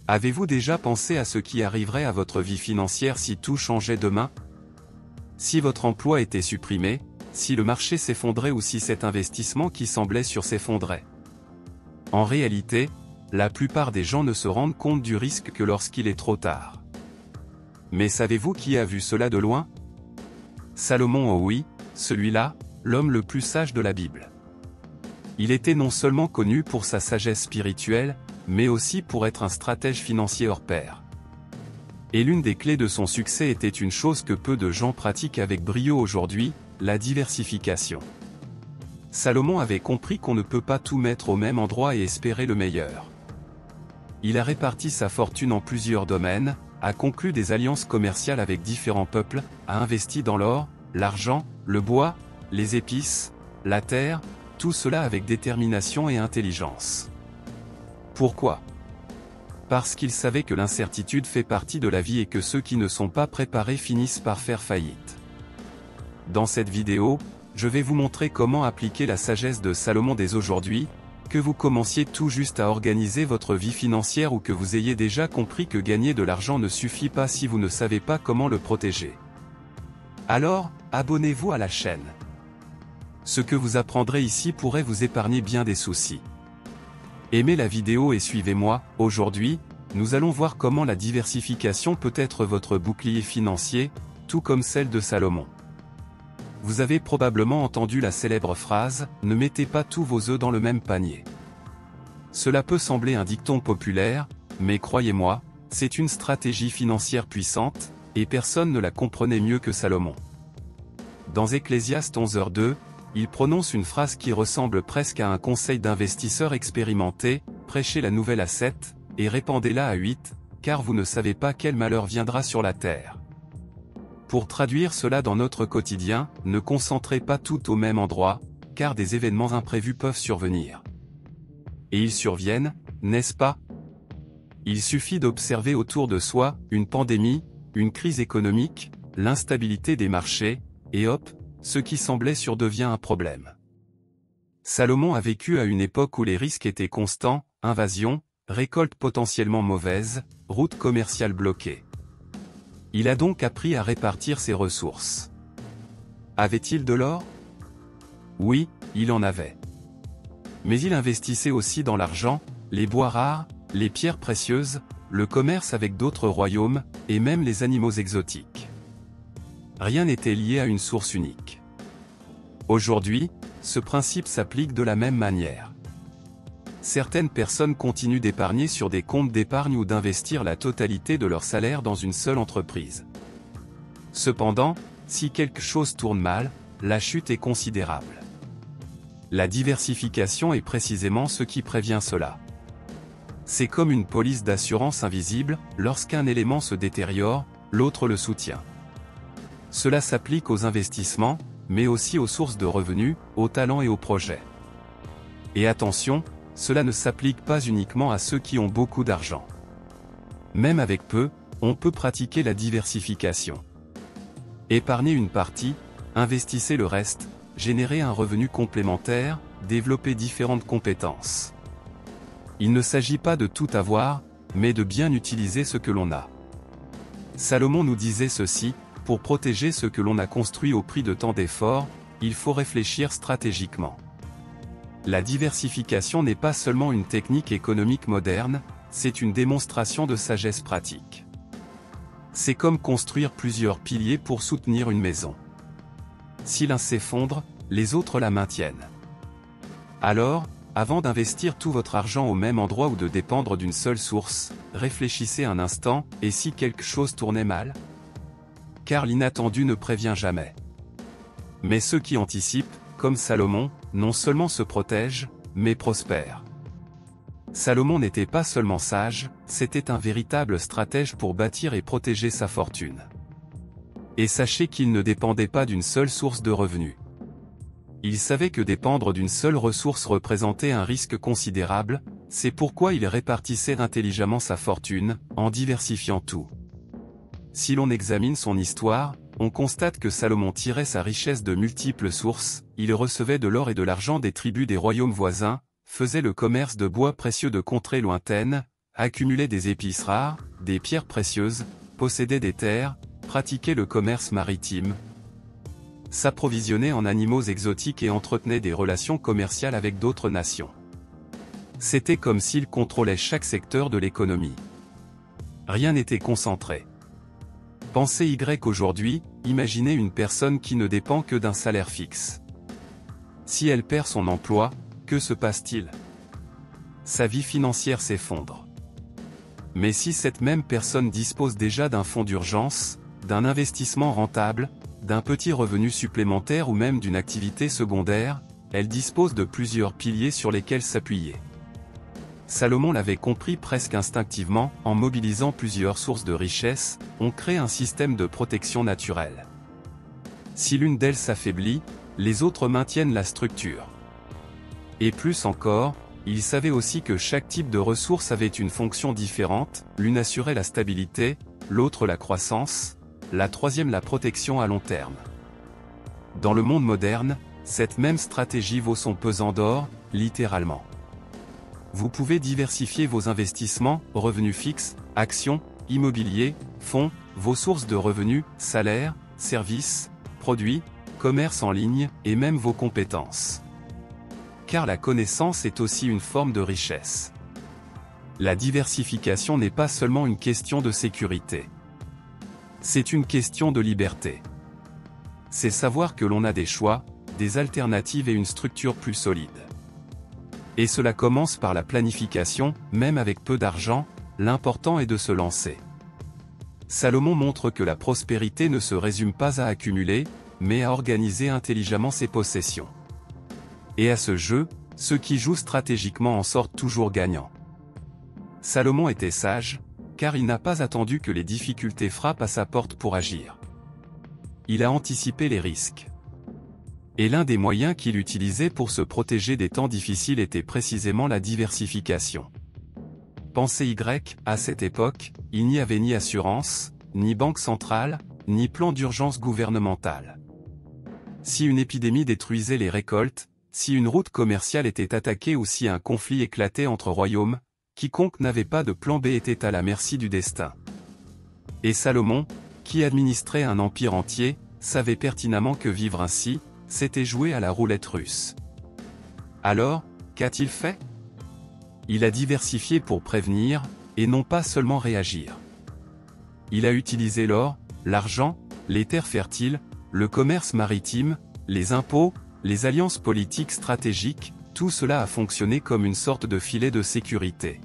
Avez-vous déjà pensé à ce qui arriverait à votre vie financière si tout changeait demain? Si votre emploi était supprimé, si le marché s'effondrait ou si cet investissement qui semblait sûr s'effondrait? En réalité, la plupart des gens ne se rendent compte du risque que lorsqu'il est trop tard. Mais savez-vous qui a vu cela de loin? Salomon, oh oui, celui-là, l'homme le plus sage de la Bible. Il était non seulement connu pour sa sagesse spirituelle, mais aussi pour être un stratège financier hors pair. Et l'une des clés de son succès était une chose que peu de gens pratiquent avec brio aujourd'hui, la diversification. Salomon avait compris qu'on ne peut pas tout mettre au même endroit et espérer le meilleur. Il a réparti sa fortune en plusieurs domaines, a conclu des alliances commerciales avec différents peuples, a investi dans l'or, l'argent, le bois, les épices, la terre, tout cela avec détermination et intelligence. Pourquoi? Parce qu'il savait que l'incertitude fait partie de la vie et que ceux qui ne sont pas préparés finissent par faire faillite. Dans cette vidéo, je vais vous montrer comment appliquer la sagesse de Salomon dès aujourd'hui, que vous commenciez tout juste à organiser votre vie financière ou que vous ayez déjà compris que gagner de l'argent ne suffit pas si vous ne savez pas comment le protéger. Alors, abonnez-vous à la chaîne. Ce que vous apprendrez ici pourrait vous épargner bien des soucis. Aimez la vidéo et suivez-moi. Aujourd'hui, nous allons voir comment la diversification peut être votre bouclier financier, tout comme celle de Salomon. Vous avez probablement entendu la célèbre phrase « Ne mettez pas tous vos œufs dans le même panier ». Cela peut sembler un dicton populaire, mais croyez-moi, c'est une stratégie financière puissante, et personne ne la comprenait mieux que Salomon. Dans Ecclésiaste 11h2, il prononce une phrase qui ressemble presque à un conseil d'investisseur expérimenté, prêchez la nouvelle à 7, et répandez-la à 8, car vous ne savez pas quel malheur viendra sur la terre. Pour traduire cela dans notre quotidien, ne concentrez pas tout au même endroit, car des événements imprévus peuvent survenir. Et ils surviennent, n'est-ce pas? Il suffit d'observer autour de soi, une pandémie, une crise économique, l'instabilité des marchés, et hop, ce qui semblait sûr devient un problème. Salomon a vécu à une époque où les risques étaient constants, invasion, récolte potentiellement mauvaise, route commerciale bloquée. Il a donc appris à répartir ses ressources. Avait-il de l'or? Oui, il en avait. Mais il investissait aussi dans l'argent, les bois rares, les pierres précieuses, le commerce avec d'autres royaumes, et même les animaux exotiques. Rien n'était lié à une source unique. Aujourd'hui, ce principe s'applique de la même manière. Certaines personnes continuent d'épargner sur des comptes d'épargne ou d'investir la totalité de leur salaire dans une seule entreprise. Cependant, si quelque chose tourne mal, la chute est considérable. La diversification est précisément ce qui prévient cela. C'est comme une police d'assurance invisible, lorsqu'un élément se détériore, l'autre le soutient. Cela s'applique aux investissements, mais aussi aux sources de revenus, aux talents et aux projets. Et attention, cela ne s'applique pas uniquement à ceux qui ont beaucoup d'argent. Même avec peu, on peut pratiquer la diversification. Épargnez une partie, investissez le reste, générez un revenu complémentaire, développez différentes compétences. Il ne s'agit pas de tout avoir, mais de bien utiliser ce que l'on a. Salomon nous disait ceci: pour protéger ce que l'on a construit au prix de tant d'efforts, il faut réfléchir stratégiquement. La diversification n'est pas seulement une technique économique moderne, c'est une démonstration de sagesse pratique. C'est comme construire plusieurs piliers pour soutenir une maison. Si l'un s'effondre, les autres la maintiennent. Alors, avant d'investir tout votre argent au même endroit ou de dépendre d'une seule source, réfléchissez un instant, et si quelque chose tournait mal? Car l'inattendu ne prévient jamais. Mais ceux qui anticipent, comme Salomon, non seulement se protègent, mais prospèrent. Salomon n'était pas seulement sage, c'était un véritable stratège pour bâtir et protéger sa fortune. Et sachez qu'il ne dépendait pas d'une seule source de revenus. Il savait que dépendre d'une seule ressource représentait un risque considérable, c'est pourquoi il répartissait intelligemment sa fortune, en diversifiant tout. Si l'on examine son histoire, on constate que Salomon tirait sa richesse de multiples sources, il recevait de l'or et de l'argent des tribus des royaumes voisins, faisait le commerce de bois précieux de contrées lointaines, accumulait des épices rares, des pierres précieuses, possédait des terres, pratiquait le commerce maritime, s'approvisionnait en animaux exotiques et entretenait des relations commerciales avec d'autres nations. C'était comme s'il contrôlait chaque secteur de l'économie. Rien n'était concentré. Pensez Y aujourd'hui, imaginez une personne qui ne dépend que d'un salaire fixe. Si elle perd son emploi, que se passe-t-il? Sa vie financière s'effondre. Mais si cette même personne dispose déjà d'un fonds d'urgence, d'un investissement rentable, d'un petit revenu supplémentaire ou même d'une activité secondaire, elle dispose de plusieurs piliers sur lesquels s'appuyer. Salomon l'avait compris presque instinctivement, en mobilisant plusieurs sources de richesse, on crée un système de protection naturelle. Si l'une d'elles s'affaiblit, les autres maintiennent la structure. Et plus encore, il savait aussi que chaque type de ressource avait une fonction différente, l'une assurait la stabilité, l'autre la croissance, la troisième la protection à long terme. Dans le monde moderne, cette même stratégie vaut son pesant d'or, littéralement. Vous pouvez diversifier vos investissements, revenus fixes, actions, immobilier, fonds, vos sources de revenus, salaires, services, produits, commerce en ligne, et même vos compétences. Car la connaissance est aussi une forme de richesse. La diversification n'est pas seulement une question de sécurité. C'est une question de liberté. C'est savoir que l'on a des choix, des alternatives et une structure plus solide. Et cela commence par la planification, même avec peu d'argent, l'important est de se lancer. Salomon montre que la prospérité ne se résume pas à accumuler, mais à organiser intelligemment ses possessions. Et à ce jeu, ceux qui jouent stratégiquement en sortent toujours gagnants. Salomon était sage, car il n'a pas attendu que les difficultés frappent à sa porte pour agir. Il a anticipé les risques. Et l'un des moyens qu'il utilisait pour se protéger des temps difficiles était précisément la diversification. Pensez Y, à cette époque, il n'y avait ni assurance, ni banque centrale, ni plan d'urgence gouvernemental. Si une épidémie détruisait les récoltes, si une route commerciale était attaquée ou si un conflit éclatait entre royaumes, quiconque n'avait pas de plan B était à la merci du destin. Et Salomon, qui administrait un empire entier, savait pertinemment que vivre ainsi, c'était jouer à la roulette russe. Alors, qu'a-t-il fait? Il a diversifié pour prévenir, et non pas seulement réagir. Il a utilisé l'or, l'argent, les terres fertiles, le commerce maritime, les impôts, les alliances politiques stratégiques, tout cela a fonctionné comme une sorte de filet de sécurité.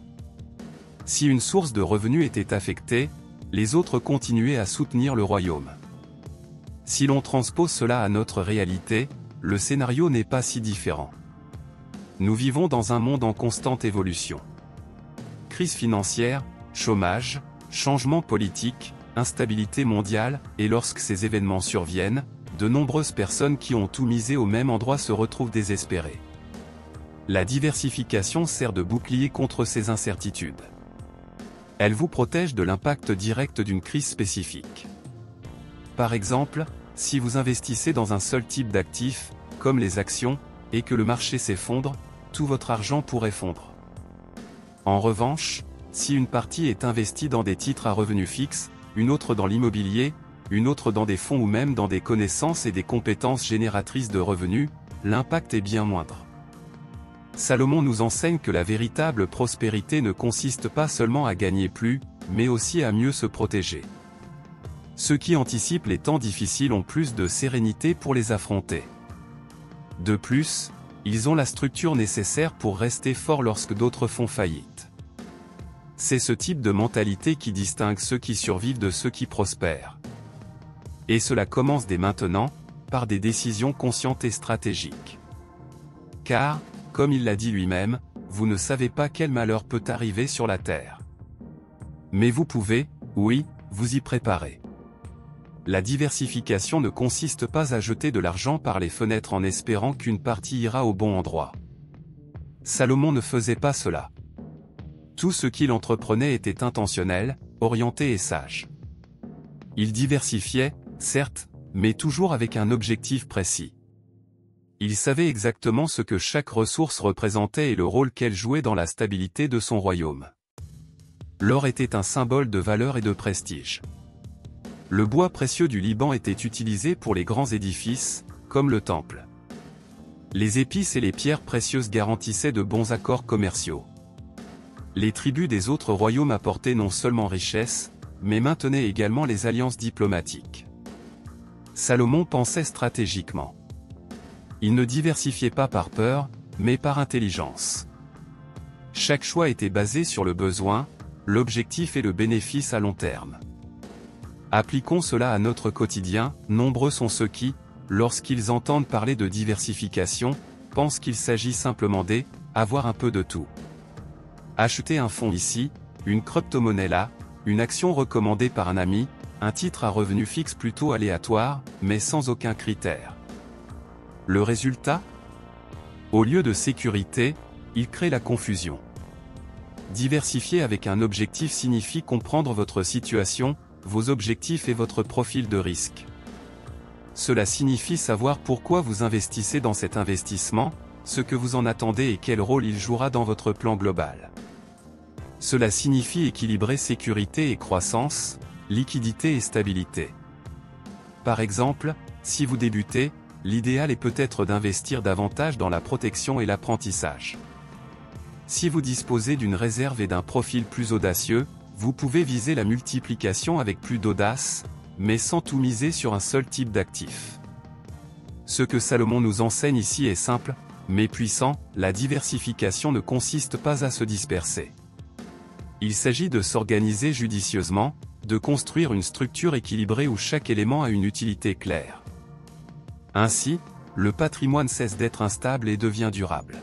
Si une source de revenus était affectée, les autres continuaient à soutenir le royaume. Si l'on transpose cela à notre réalité, le scénario n'est pas si différent. Nous vivons dans un monde en constante évolution. Crise financière, chômage, changement politique, instabilité mondiale, et lorsque ces événements surviennent, de nombreuses personnes qui ont tout misé au même endroit se retrouvent désespérées. La diversification sert de bouclier contre ces incertitudes. Elle vous protège de l'impact direct d'une crise spécifique. Par exemple, si vous investissez dans un seul type d'actifs, comme les actions, et que le marché s'effondre, tout votre argent pourrait fondre. En revanche, si une partie est investie dans des titres à revenus fixes, une autre dans l'immobilier, une autre dans des fonds ou même dans des connaissances et des compétences génératrices de revenus, l'impact est bien moindre. Salomon nous enseigne que la véritable prospérité ne consiste pas seulement à gagner plus, mais aussi à mieux se protéger. Ceux qui anticipent les temps difficiles ont plus de sérénité pour les affronter. De plus, ils ont la structure nécessaire pour rester forts lorsque d'autres font faillite. C'est ce type de mentalité qui distingue ceux qui survivent de ceux qui prospèrent. Et cela commence dès maintenant, par des décisions conscientes et stratégiques. Car, comme il l'a dit lui-même, vous ne savez pas quel malheur peut arriver sur la terre. Mais vous pouvez, oui, vous y préparer. La diversification ne consiste pas à jeter de l'argent par les fenêtres en espérant qu'une partie ira au bon endroit. Salomon ne faisait pas cela. Tout ce qu'il entreprenait était intentionnel, orienté et sage. Il diversifiait, certes, mais toujours avec un objectif précis. Il savait exactement ce que chaque ressource représentait et le rôle qu'elle jouait dans la stabilité de son royaume. L'or était un symbole de valeur et de prestige. Le bois précieux du Liban était utilisé pour les grands édifices, comme le temple. Les épices et les pierres précieuses garantissaient de bons accords commerciaux. Les tribus des autres royaumes apportaient non seulement richesse, mais maintenaient également les alliances diplomatiques. Salomon pensait stratégiquement. Il ne diversifiait pas par peur, mais par intelligence. Chaque choix était basé sur le besoin, l'objectif et le bénéfice à long terme. Appliquons cela à notre quotidien. Nombreux sont ceux qui, lorsqu'ils entendent parler de diversification, pensent qu'il s'agit simplement d'avoir un peu de tout. Acheter un fonds ici, une crypto-monnaie là, une action recommandée par un ami, un titre à revenu fixe plutôt aléatoire, mais sans aucun critère. Le résultat ? Au lieu de sécurité, il crée la confusion. Diversifier avec un objectif signifie comprendre votre situation, vos objectifs et votre profil de risque. Cela signifie savoir pourquoi vous investissez dans cet investissement, ce que vous en attendez et quel rôle il jouera dans votre plan global. Cela signifie équilibrer sécurité et croissance, liquidité et stabilité. Par exemple, si vous débutez, l'idéal est peut-être d'investir davantage dans la protection et l'apprentissage. Si vous disposez d'une réserve et d'un profil plus audacieux, vous pouvez viser la multiplication avec plus d'audace, mais sans tout miser sur un seul type d'actif. Ce que Salomon nous enseigne ici est simple, mais puissant. La diversification ne consiste pas à se disperser. Il s'agit de s'organiser judicieusement, de construire une structure équilibrée où chaque élément a une utilité claire. Ainsi, le patrimoine cesse d'être instable et devient durable.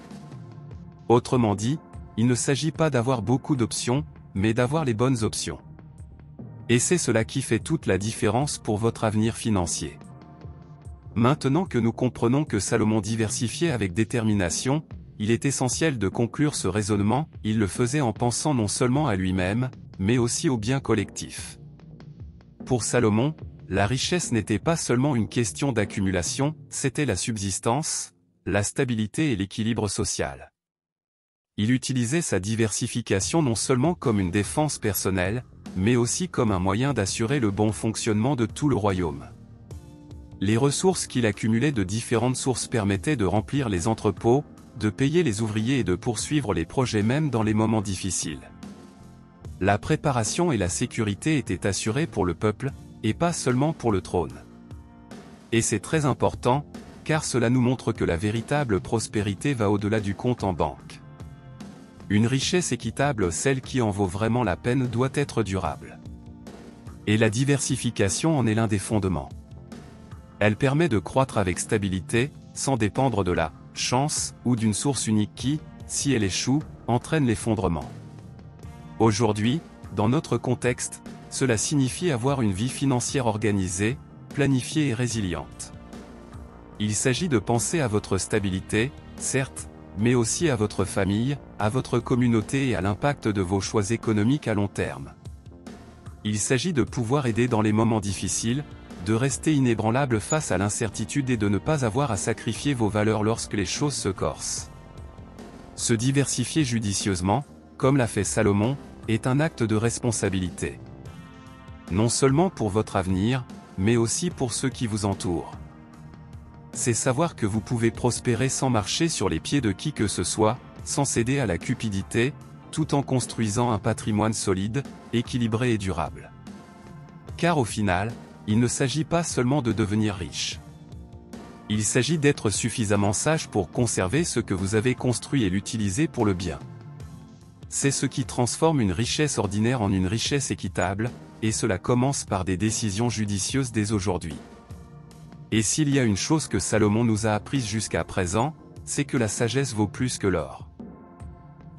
Autrement dit, il ne s'agit pas d'avoir beaucoup d'options, mais d'avoir les bonnes options. Et c'est cela qui fait toute la différence pour votre avenir financier. Maintenant que nous comprenons que Salomon diversifiait avec détermination, il est essentiel de conclure ce raisonnement. Il le faisait en pensant non seulement à lui-même, mais aussi au bien collectif. Pour Salomon, la richesse n'était pas seulement une question d'accumulation, c'était la subsistance, la stabilité et l'équilibre social. Il utilisait sa diversification non seulement comme une défense personnelle, mais aussi comme un moyen d'assurer le bon fonctionnement de tout le royaume. Les ressources qu'il accumulait de différentes sources permettaient de remplir les entrepôts, de payer les ouvriers et de poursuivre les projets même dans les moments difficiles. La préparation et la sécurité étaient assurées pour le peuple, et pas seulement pour le trône. Et c'est très important, car cela nous montre que la véritable prospérité va au-delà du compte en banque. Une richesse équitable, celle qui en vaut vraiment la peine, doit être durable. Et la diversification en est l'un des fondements. Elle permet de croître avec stabilité, sans dépendre de la chance ou d'une source unique qui, si elle échoue, entraîne l'effondrement. Aujourd'hui, dans notre contexte, cela signifie avoir une vie financière organisée, planifiée et résiliente. Il s'agit de penser à votre stabilité, certes, mais aussi à votre famille, à votre communauté et à l'impact de vos choix économiques à long terme. Il s'agit de pouvoir aider dans les moments difficiles, de rester inébranlable face à l'incertitude et de ne pas avoir à sacrifier vos valeurs lorsque les choses se corsent. Se diversifier judicieusement, comme l'a fait Salomon, est un acte de responsabilité. Non seulement pour votre avenir, mais aussi pour ceux qui vous entourent. C'est savoir que vous pouvez prospérer sans marcher sur les pieds de qui que ce soit, sans céder à la cupidité, tout en construisant un patrimoine solide, équilibré et durable. Car au final, il ne s'agit pas seulement de devenir riche. Il s'agit d'être suffisamment sage pour conserver ce que vous avez construit et l'utiliser pour le bien. C'est ce qui transforme une richesse ordinaire en une richesse équitable, et cela commence par des décisions judicieuses dès aujourd'hui. Et s'il y a une chose que Salomon nous a apprise jusqu'à présent, c'est que la sagesse vaut plus que l'or.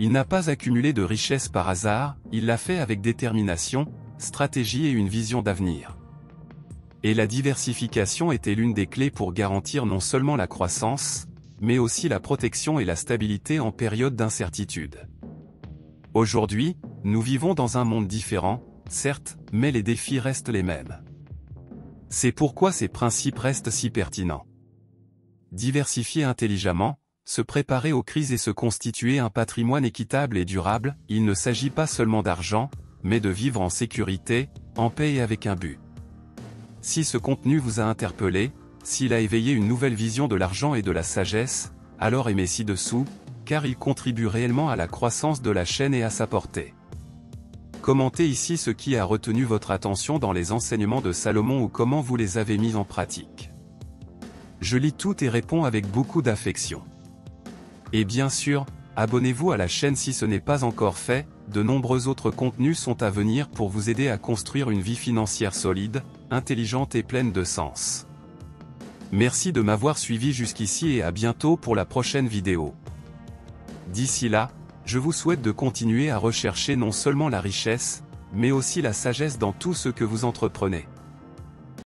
Il n'a pas accumulé de richesse par hasard, il l'a fait avec détermination, stratégie et une vision d'avenir. Et la diversification était l'une des clés pour garantir non seulement la croissance, mais aussi la protection et la stabilité en période d'incertitude. Aujourd'hui, nous vivons dans un monde différent, certes, mais les défis restent les mêmes. C'est pourquoi ces principes restent si pertinents. Diversifier intelligemment, se préparer aux crises et se constituer un patrimoine équitable et durable, il ne s'agit pas seulement d'argent, mais de vivre en sécurité, en paix et avec un but. Si ce contenu vous a interpellé, s'il a éveillé une nouvelle vision de l'argent et de la sagesse, alors aimez ci-dessous, car il contribue réellement à la croissance de la chaîne et à sa portée. Commentez ici ce qui a retenu votre attention dans les enseignements de Salomon ou comment vous les avez mis en pratique. Je lis tout et réponds avec beaucoup d'affection. Et bien sûr, abonnez-vous à la chaîne si ce n'est pas encore fait, de nombreux autres contenus sont à venir pour vous aider à construire une vie financière solide, intelligente et pleine de sens. Merci de m'avoir suivi jusqu'ici et à bientôt pour la prochaine vidéo. D'ici là, je vous souhaite de continuer à rechercher non seulement la richesse, mais aussi la sagesse dans tout ce que vous entreprenez.